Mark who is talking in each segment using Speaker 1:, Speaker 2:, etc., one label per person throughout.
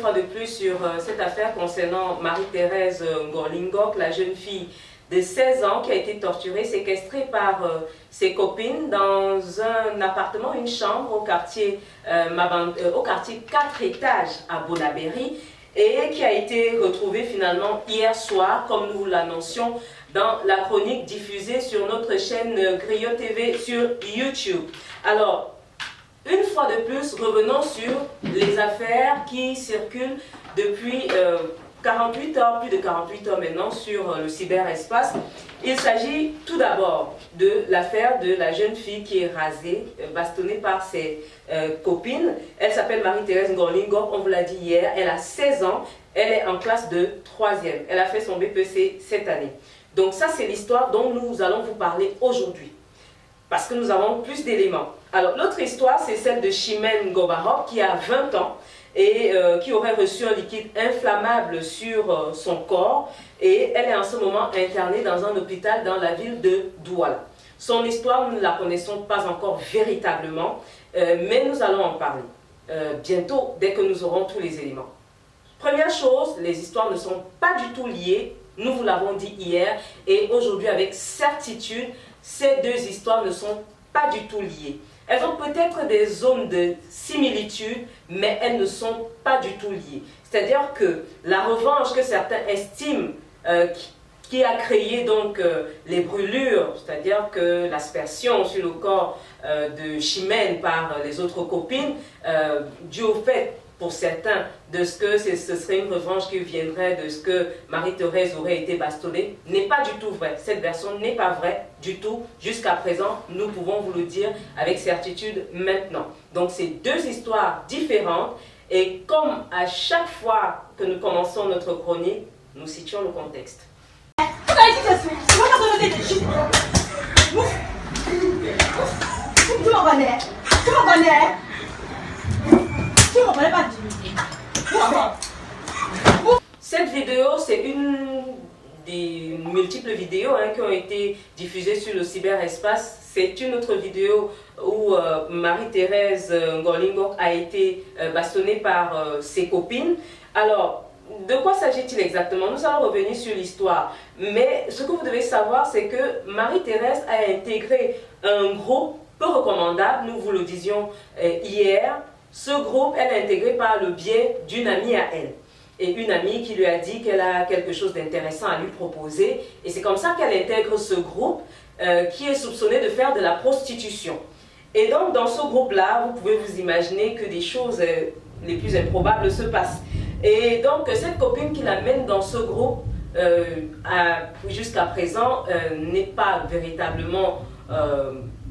Speaker 1: fois de plus sur cette affaire concernant Marie-Thérèse Ngor-Lingok, la jeune fille de 16 ans qui a été torturée, séquestrée par ses copines dans un appartement, une chambre au quartier 4 étages à Bonabéry, et qui a été retrouvée finalement hier soir, comme nous l'annoncions dans la chronique diffusée sur notre chaîne Griot TV sur YouTube. Alors, une fois de plus, revenons sur les affaires qui circulent depuis 48 heures, plus de 48 heures maintenant sur le cyberespace. Il s'agit tout d'abord de l'affaire de la jeune fille qui est rasée, bastonnée par ses copines. Elle s'appelle Marie-Thérèse Ngor-Lingok, on vous l'a dit hier, elle a 16 ans, elle est en classe de 3e. Elle a fait son BPC cette année. Donc ça, c'est l'histoire dont nous allons vous parler aujourd'hui, parce que nous avons plus d'éléments. Alors, l'autre histoire, c'est celle de Chimène Ngobarok, qui a 20 ans et qui aurait reçu un liquide inflammable sur son corps. Et elle est en ce moment internée dans un hôpital dans la ville de Douala. Son histoire, nous ne la connaissons pas encore véritablement, mais nous allons en parler bientôt, dès que nous aurons tous les éléments. Première chose, les histoires ne sont pas du tout liées. Nous vous l'avons dit hier, et aujourd'hui, avec certitude, ces deux histoires ne sont pas du tout liées. Elles ont peut-être des zones de similitude, mais elles ne sont pas du tout liées. C'est-à-dire que la revanche que certains estiment qui a créé donc les brûlures, c'est-à-dire que l'aspersion sur le corps de Chimène par les autres copines, dû au fait pour certains de ce que ce serait une revanche qui viendrait de ce que Marie-Thérèse aurait été bastonnée, n'est pas du tout vrai. Cette version n'est pas vraie du tout. Jusqu'à présent, nous pouvons vous le dire avec certitude maintenant. Donc c'est deux histoires différentes, et comme à chaque fois que nous commençons notre chronique, nous situons le contexte. Cette vidéo, c'est une des multiples vidéos qui ont été diffusées sur le cyberespace. C'est une autre vidéo où Marie-Thérèse Ngor-Lingok a été bastonnée par ses copines. Alors, de quoi s'agit-il exactement? Nous allons revenir sur l'histoire. Mais ce que vous devez savoir, c'est que Marie-Thérèse a intégré un groupe peu recommandable, nous vous le disions hier. Ce groupe, elle est intégrée par le biais d'une amie à elle. Et une amie qui lui a dit qu'elle a quelque chose d'intéressant à lui proposer. Et c'est comme ça qu'elle intègre ce groupe qui est soupçonné de faire de la prostitution. Et donc, dans ce groupe-là, vous pouvez vous imaginer que des choses les plus improbables se passent. Et donc, cette copine qui l'amène dans ce groupe, jusqu'à présent, n'est pas véritablement...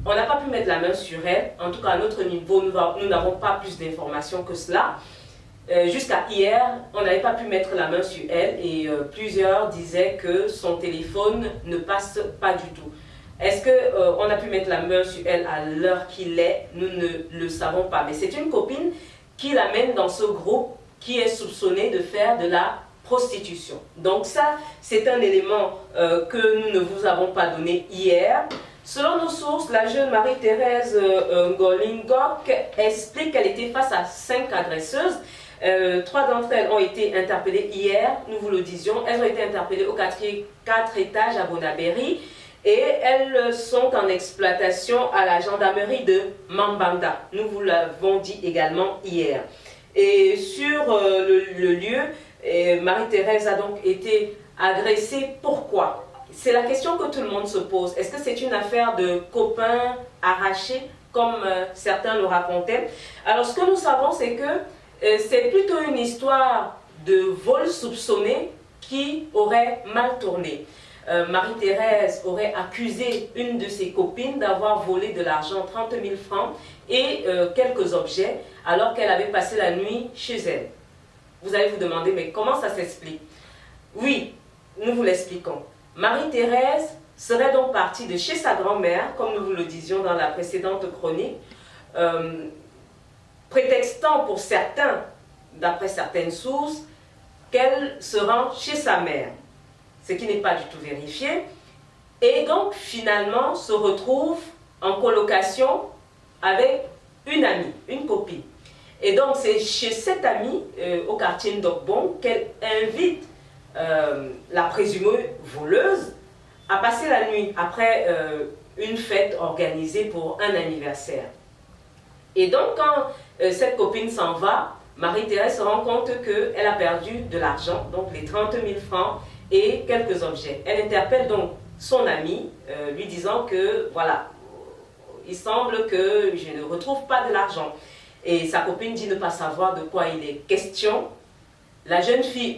Speaker 1: on n'a pas pu mettre la main sur elle. En tout cas, à notre niveau, nous n'avons pas plus d'informations que cela. Jusqu'à hier, on n'avait pas pu mettre la main sur elle, et plusieurs disaient que son téléphone ne passe pas du tout. Est-ce qu'on a pu mettre la main sur elle à l'heure qu'il est? Nous ne le savons pas. Mais c'est une copine qui l'amène dans ce groupe qui est soupçonné de faire de la prostitution. Donc ça, c'est un élément que nous ne vous avons pas donné hier. Selon nos sources, la jeune Marie-Thérèse Ngor-Lingok explique qu'elle était face à 5 agresseuses. 3 d'entre elles ont été interpellées hier, nous vous le disions. Elles ont été interpellées au 4 étages à Bonabéry, et elles sont en exploitation à la gendarmerie de Mambanda. Nous vous l'avons dit également hier. Et sur le lieu, Marie-Thérèse a donc été agressée. Pourquoi? C'est la question que tout le monde se pose. Est-ce que c'est une affaire de copains arrachés, comme certains le racontaient? Alors, ce que nous savons, c'est que c'est plutôt une histoire de vol soupçonné qui aurait mal tourné. Marie-Thérèse aurait accusé une de ses copines d'avoir volé de l'argent, 30 000 francs, et quelques objets, alors qu'elle avait passé la nuit chez elle. Vous allez vous demander, mais comment ça s'explique? Oui, nous vous l'expliquons. Marie-Thérèse serait donc partie de chez sa grand-mère, comme nous vous le disions dans la précédente chronique, prétextant pour certains, d'après certaines sources, qu'elle se rend chez sa mère, ce qui n'est pas du tout vérifié, et donc finalement se retrouve en colocation avec une amie, une copine. Et donc c'est chez cette amie au quartier Ndokbong qu'elle invite la présumée voleuse à passer la nuit après une fête organisée pour un anniversaire. Et donc quand cette copine s'en va, Marie-Thérèse se rend compte qu'elle a perdu de l'argent, donc les 30 000 francs et quelques objets. Elle interpelle donc son amie, lui disant que voilà, il semble que je ne retrouve pas de l'argent. Et sa copine dit ne pas savoir de quoi il est question. La jeune fille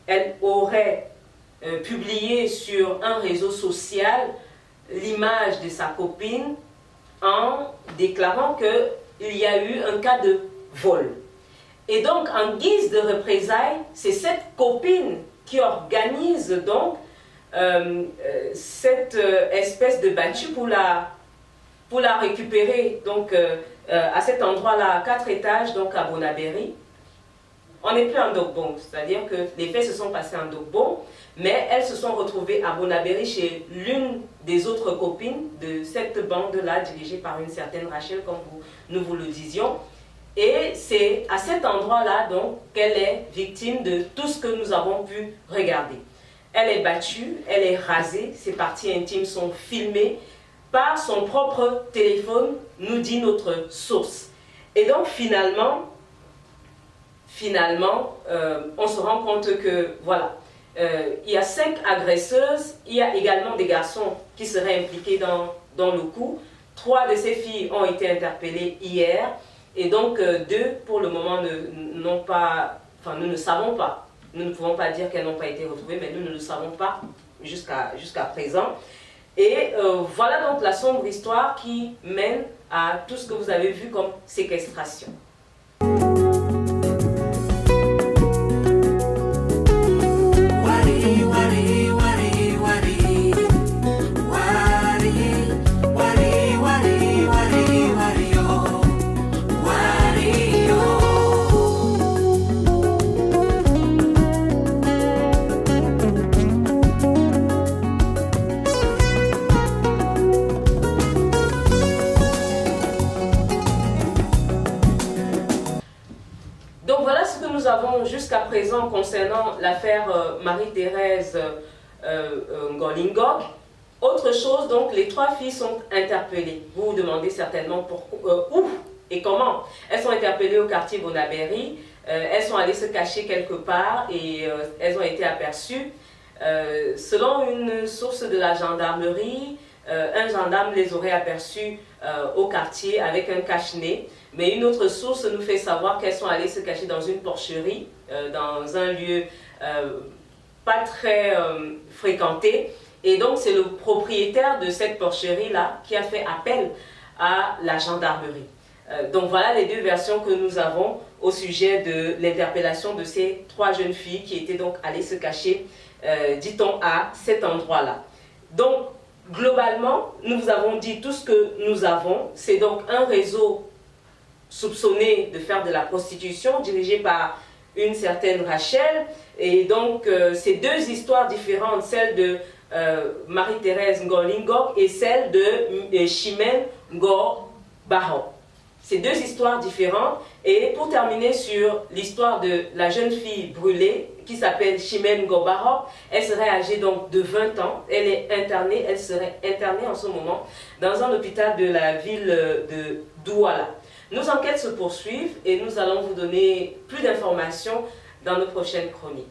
Speaker 1: elle aurait publié sur un réseau social l'image de sa copine en déclarant qu'il y a eu un cas de vol. Et donc, en guise de représailles, c'est cette copine qui organise donc cette espèce de battue pour la récupérer donc, à cet endroit-là, à 4 étages, donc à Bonaberry. On n'est plus en Ndokbong, c'est-à-dire que les faits se sont passés en Ndokbong, mais elles se sont retrouvées à Bonaberry chez l'une des autres copines de cette bande-là, dirigée par une certaine Rachel, comme nous vous le disions. Et c'est à cet endroit-là donc qu'elle est victime de tout ce que nous avons pu regarder. Elle est battue, elle est rasée, ses parties intimes sont filmées par son propre téléphone, nous dit notre source. Et donc finalement, on se rend compte que voilà, il y a 5 agresseuses, il y a également des garçons qui seraient impliqués dans le coup. 3 de ces filles ont été interpellées hier. Et donc, 2, pour le moment, n'ont pas, enfin, nous ne savons pas. Nous ne pouvons pas dire qu'elles n'ont pas été retrouvées, mais nous ne le savons pas jusqu'à présent. Et voilà donc la sombre histoire qui mène à tout ce que vous avez vu comme séquestration. Jusqu'à présent concernant l'affaire Marie-Thérèse Ngolingok. Autre chose, donc les 3 filles sont interpellées. Vous vous demandez certainement pourquoi, où et comment. Elles sont interpellées au quartier Bonaberry. Elles sont allées se cacher quelque part et elles ont été aperçues. Selon une source de la gendarmerie, un gendarme les aurait aperçues au quartier avec un cache-nez. Mais une autre source nous fait savoir qu'elles sont allées se cacher dans une porcherie, dans un lieu pas très fréquenté. Et donc c'est le propriétaire de cette porcherie-là qui a fait appel à la gendarmerie. Donc voilà les 2 versions que nous avons au sujet de l'interpellation de ces 3 jeunes filles qui étaient donc allées se cacher, dit-on, à cet endroit-là. Donc globalement, nous vous avons dit tout ce que nous avons. C'est donc un réseau soupçonné de faire de la prostitution, dirigé par une certaine Rachel. Et donc, c'est 2 histoires différentes, celle de Marie-Thérèse Ngolingok et celle de Chimène Ngor Barok. C'est 2 histoires différentes. Et pour terminer sur l'histoire de la jeune fille brûlée, qui s'appelle Chimène Ngor Barok, elle serait âgée donc de 20 ans. Elle serait internée en ce moment dans un hôpital de la ville de Douala. Nos enquêtes se poursuivent et nous allons vous donner plus d'informations dans nos prochaines chroniques.